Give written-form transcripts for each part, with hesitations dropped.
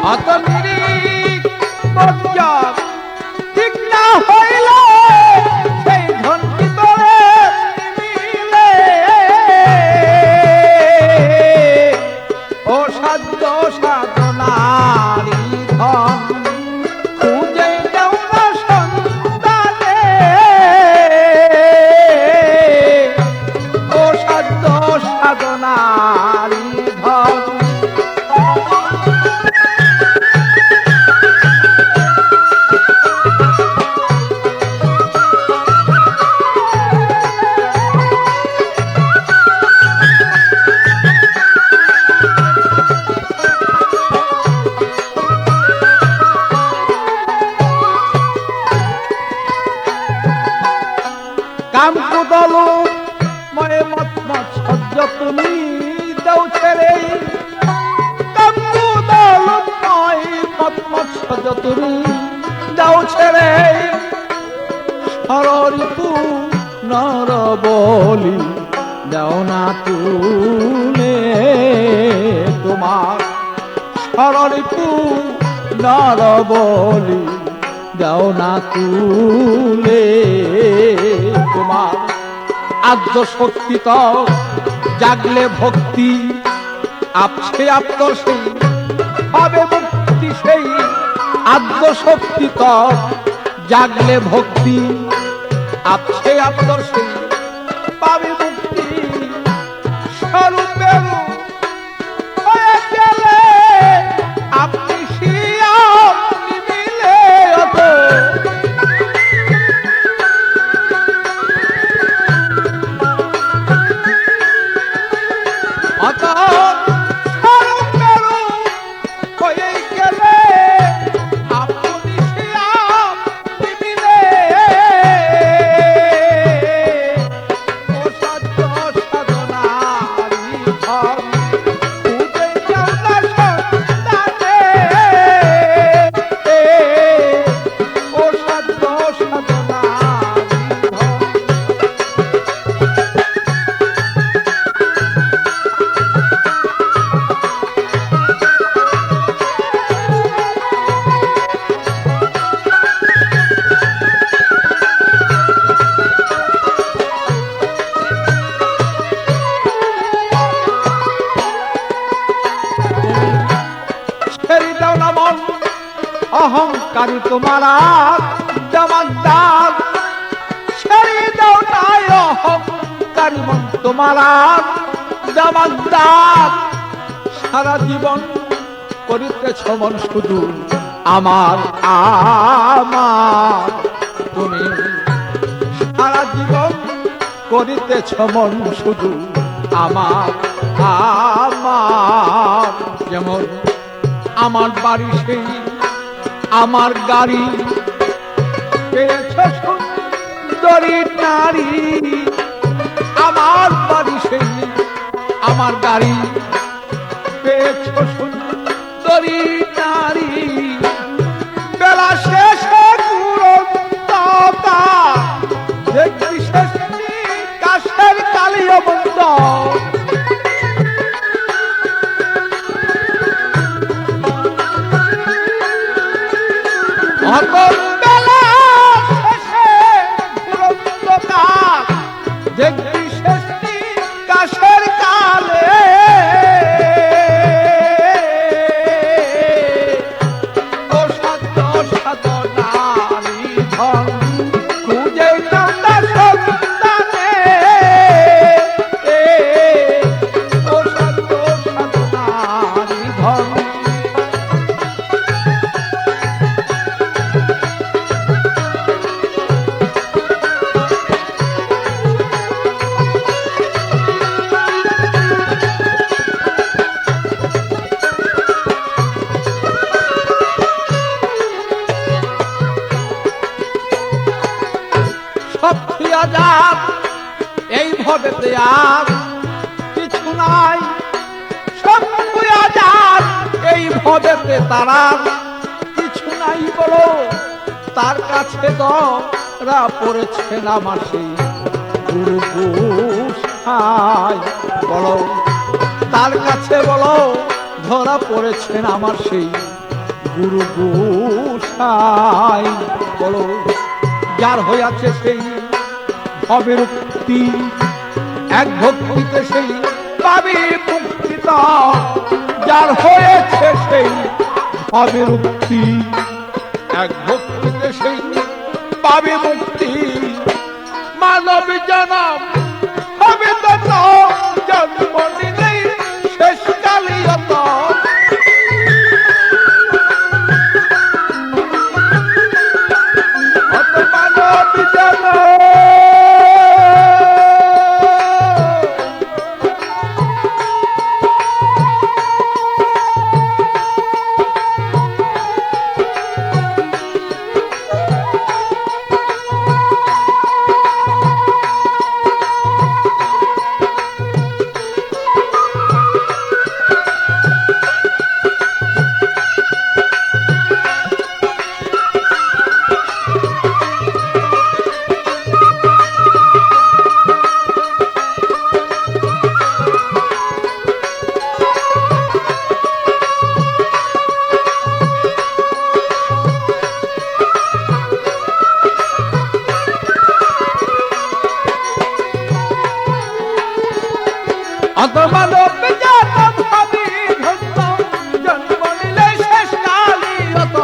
অত নিরিখ বজ্জাত ঠিক না হইলে সেই ধনকি তোরে মিলে ও সাধ্য সাধনারি ধন খুঁজে দাও না সন্তানে ও সাধ্য সাধনারি ধন কাম কুদলু ময়ে মত মত সহ্য তুমি দাও ছেড়ে কাম কুদলু ময়ে মত মত সহ্য তুমি দাও ছেড়ে সররিপু নর বলি দাও না তুলে তোমার সররিপু নর বলি দাও না তুলে তোমার আদ্য শক্তি তো জাগলে ভক্তি আপসে আপ্তর সেই হবে মুক্তি সেই আদ্য শক্তি তো জাগলে ভক্তি আপসে আপ্তর সেই পাবে মুক্তি স্বরূপের হয়ে গেলে আপনি শিয়াম মিলে অত অহংকারী তোমার জমাদার ছেড়ে দাও নাই অহংকারী মন তোমার জমাদার সারা জীবন করিতেছ মন শুধু আমার আমার তুমি সারা জীবন করিতেছ মন শুধু আমার আমার যেমন আমার বাড়ি সেই আমার গাড়ি পেয়েছ সুন্দরী নারী আমার বাড়ি সেই আমার গাড়ি পেয়েছ সুন্দরী নারী বেলা শেষে দেখবি শেষ কাশের কালীয় বন্ধ দেখবি শেষটি কাশের কালে ও সাধ্য সাধনারি ধন খুঁজে দাও না সন্তানে ও সাধ্য সাধনারি ধন এই ভবেতে আর কিছু নাই সব এই ভবেতে তারা কিছু নাই বলো তার কাছে ধরা পড়েছেন আমার সেই গুরু গোসাই বলো তার কাছে বলো ধরা পড়েছেন আমার সেই গুরু গোসাই বলো যার হইয়াছে সেই ভবের মুক্তি এক ভক্তিতে সেই পাবে মুক্তি যার হয়েছে সেই ভবের মুক্তি এক ভক্তিতে সেই পাবে মুক্তি মানব জনম হবে তত জন্ম নিলেই শেষ কালিয়ত মানব জনম মানব জনম হবে ধন্য জন্ম নিলে শেষ কালিয়ত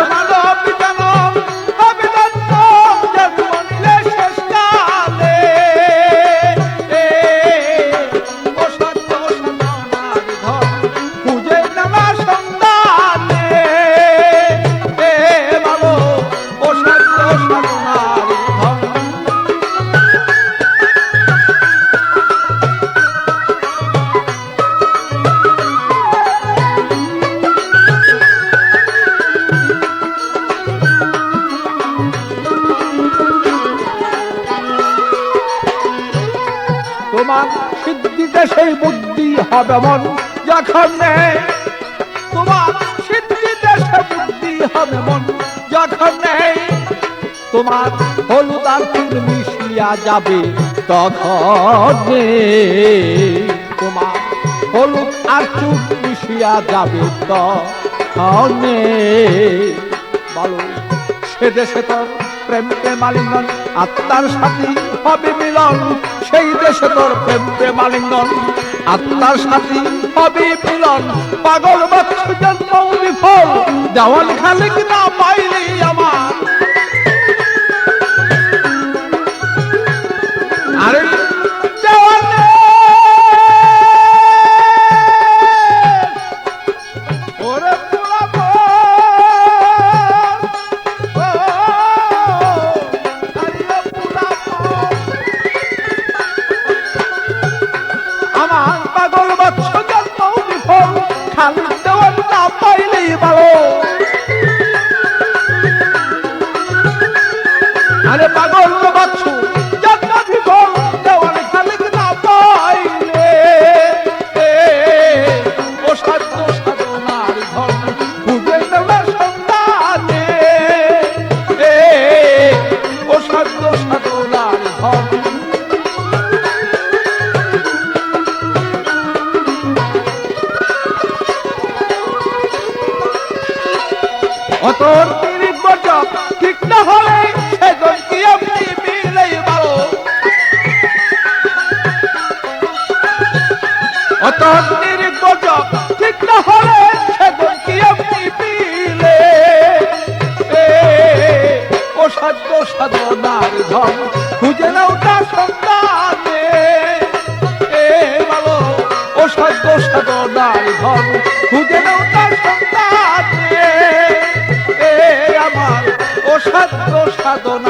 মানব জনম হবে ধন্য জন্ম নিলে শেষ কালে ও সত্য সনার ধন পূজে নামা সন্তানে ভালো ও সত্য সনার তোমার সিদ্ধিতে সেই বুদ্ধি হবে মন যখন নেই তোমার সিদ্ধিতে সে বুদ্ধি হবে মন যখন নেই তোমার হলুদ আর ফুল মিশিয়া যাবে তখন তোমার হলুদ আর চুল মিশিয়া যাবে তখন বলো সে দেশে তোর প্রেম প্রেমালিঙ্গন আত্মার সাথী হবে মিলন সেই দেশে তোর প্রেম প্রেমালিঙ্গন আত্মার সাথী হবে মিলন পাগল বাচ্চু জন্ম বিফল দেওয়াল খালিক না পাইলে আমার আরে দেওয়ালে ওরে পোড়াবো আমার পাগল বাচ্চু জন্ম বিফল খালি দেওয়াল না পাইলেই ভালো আরে পাগল বাচ্চু জন্ম বিফল দেওয়াল খালি না পাইলে ও সাধ্য সাধনার ধন খুঁজে নেবে সন্তানে ও সাধ্য সাধনার ধন অতর তিরিশ বছর ঠিক না হলে সেজন কি আপনি মিলেই ভালো অতর তিরিশ বছর ঠিক না হলে সেজন কি আপনি মিলে ও সাধ্য সাধনার ধন খুঁজে নাও তার সন্তানে ভালো ও সাধ্য সাধনার ধন খুঁজে নাও তার সন্তানে আমার ও সাধ্য সাধনা